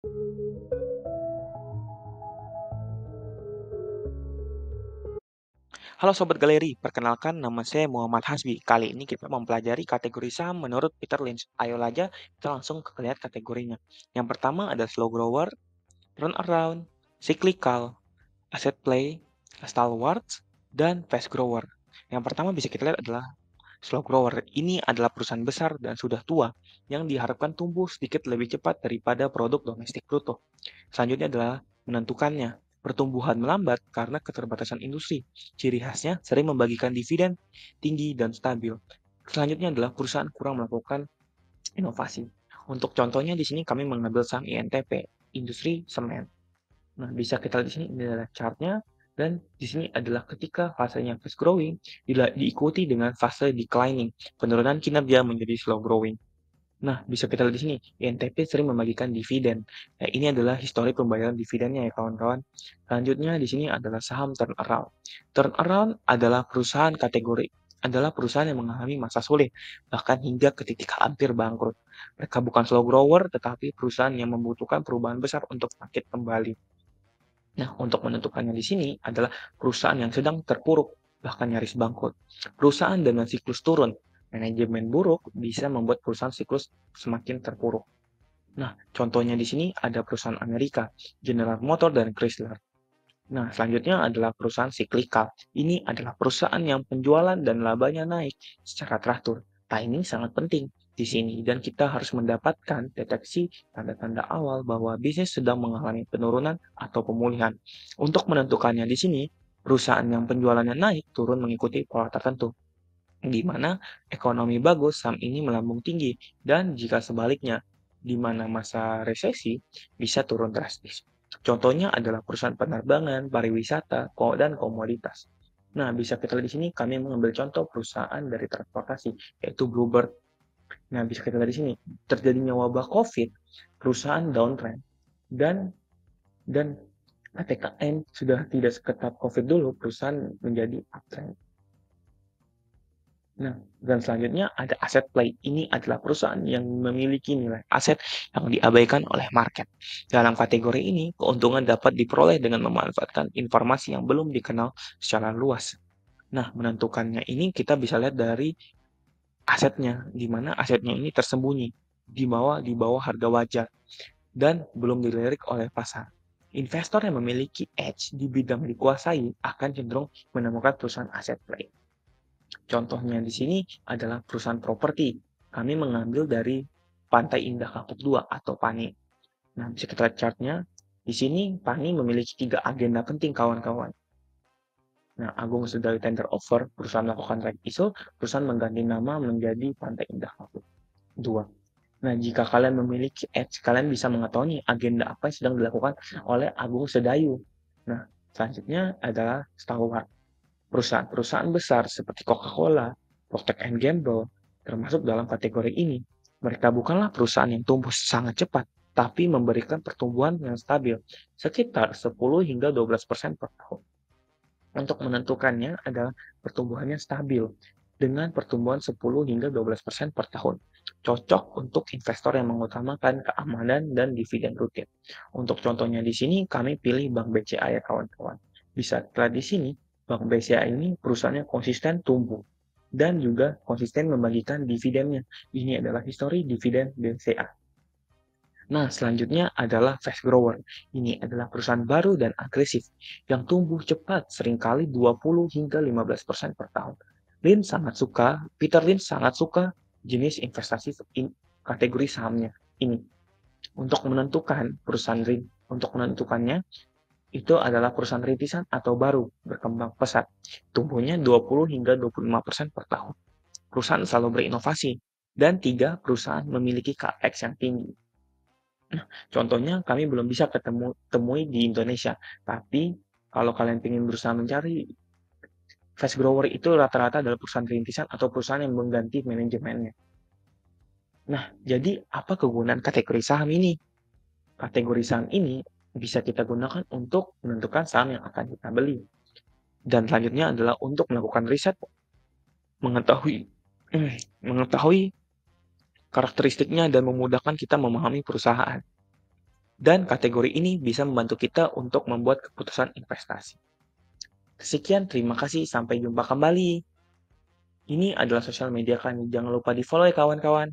Halo Sobat Galeri, perkenalkan nama saya Muhammad Hasbi. Kali ini kita mempelajari kategori saham menurut Peter Lynch. Ayo aja kita langsung lihat kategorinya. Yang pertama ada slow grower, turnaround, cyclical, asset play, stalwarts, dan fast grower. Yang pertama bisa kita lihat adalah slow grower. Ini adalah perusahaan besar dan sudah tua yang diharapkan tumbuh sedikit lebih cepat daripada produk domestik bruto. Selanjutnya adalah menentukannya. Pertumbuhan melambat karena keterbatasan industri. Ciri khasnya sering membagikan dividen tinggi dan stabil. Selanjutnya adalah perusahaan kurang melakukan inovasi. Untuk contohnya di sini kami mengambil saham INTP, industri semen. Nah, bisa kita lihat di sini ini adalah chartnya dan di sini adalah ketika fasenya fast growing diikuti dengan fase declining, penurunan kinerja menjadi slow growing. Nah, bisa kita lihat di sini, INTP sering membagikan dividen. Nah, ini adalah histori pembayaran dividennya ya kawan-kawan. Selanjutnya di sini adalah saham turnaround. Turnaround adalah perusahaan yang mengalami masa sulit, bahkan hingga ke titik hampir bangkrut. Mereka bukan slow grower, tetapi perusahaan yang membutuhkan perubahan besar untuk bangkit kembali. Nah, untuk menentukannya di sini adalah perusahaan yang sedang terpuruk, bahkan nyaris bangkrut. Perusahaan dengan siklus turun, manajemen buruk bisa membuat perusahaan siklus semakin terpuruk. Nah, contohnya di sini ada perusahaan Amerika, General Motors dan Chrysler. Nah, selanjutnya adalah perusahaan siklikal. Ini adalah perusahaan yang penjualan dan labanya naik secara teratur. Timing sangat penting di sini dan kita harus mendapatkan deteksi tanda-tanda awal bahwa bisnis sedang mengalami penurunan atau pemulihan. Untuk menentukannya di sini, perusahaan yang penjualannya naik turun mengikuti pola tertentu, di mana ekonomi bagus, saham ini melambung tinggi, dan jika sebaliknya, di mana masa resesi bisa turun drastis. Contohnya adalah perusahaan penerbangan, pariwisata, dan komoditas. Nah, bisa kita lihat di sini kami mengambil contoh perusahaan dari transportasi, yaitu Bluebird. Nah, bisa kita lihat di sini terjadinya wabah COVID, perusahaan downtrend dan dan PPKM sudah tidak seketat COVID dulu, perusahaan menjadi uptrend. Nah, dan selanjutnya ada aset play. Ini adalah perusahaan yang memiliki nilai aset yang diabaikan oleh market. Dalam kategori ini, keuntungan dapat diperoleh dengan memanfaatkan informasi yang belum dikenal secara luas. Nah, menentukannya ini kita bisa lihat dari asetnya, di mana asetnya ini tersembunyi di bawah harga wajar dan belum dilirik oleh pasar. Investor yang memiliki edge di bidang dikuasai akan cenderung menemukan perusahaan aset play. Contohnya di sini adalah perusahaan properti. Kami mengambil dari Pantai Indah Kapuk 2 atau PANI. Nah, bisa kita lihat chartnya. Di sini PANI memiliki 3 agenda penting kawan-kawan. Nah, Agung sudah tender offer, perusahaan melakukan right issue, perusahaan mengganti nama menjadi Pantai Indah Kapuk 2. Nah, jika kalian memiliki edge, kalian bisa mengetahui agenda apa yang sedang dilakukan oleh Agung Sedayu. Nah, selanjutnya adalah Stalwart. Perusahaan-perusahaan besar seperti Coca-Cola, Procter and Gamble, termasuk dalam kategori ini. Mereka bukanlah perusahaan yang tumbuh sangat cepat, tapi memberikan pertumbuhan yang stabil, sekitar 10 hingga 12% per tahun. Untuk menentukannya adalah pertumbuhannya stabil, dengan pertumbuhan 10 hingga 12% per tahun. Cocok untuk investor yang mengutamakan keamanan dan dividen rutin. Untuk contohnya di sini kami pilih Bank BCA ya kawan-kawan. Bisa lihat di sini Bank BCA ini perusahaannya konsisten tumbuh dan juga konsisten membagikan dividennya. Ini adalah histori dividen BCA. Nah, selanjutnya adalah fast grower. Ini adalah perusahaan baru dan agresif yang tumbuh cepat, seringkali 20 hingga 15% per tahun. Peter Lynch sangat suka jenis investasi kategori sahamnya ini. Untuk menentukannya, itu adalah perusahaan rintisan atau baru, berkembang pesat. Tumbuhnya 20 hingga 25% per tahun. Perusahaan selalu berinovasi. Dan 3, perusahaan memiliki CAPEX yang tinggi. Nah, contohnya kami belum bisa temui di Indonesia. Tapi kalau kalian ingin berusaha mencari, fast grower itu rata-rata adalah perusahaan rintisan atau perusahaan yang mengganti manajemennya. Nah, jadi apa kegunaan kategori saham ini? Kategori saham ini bisa kita gunakan untuk menentukan saham yang akan kita beli. Dan selanjutnya adalah untuk melakukan riset, mengetahui mengetahui karakteristiknya dan memudahkan kita memahami perusahaan. Dan kategori ini bisa membantu kita untuk membuat keputusan investasi. Sekian, terima kasih. Sampai jumpa kembali. Ini adalah sosial media kami. Jangan lupa di-follow ya kawan-kawan.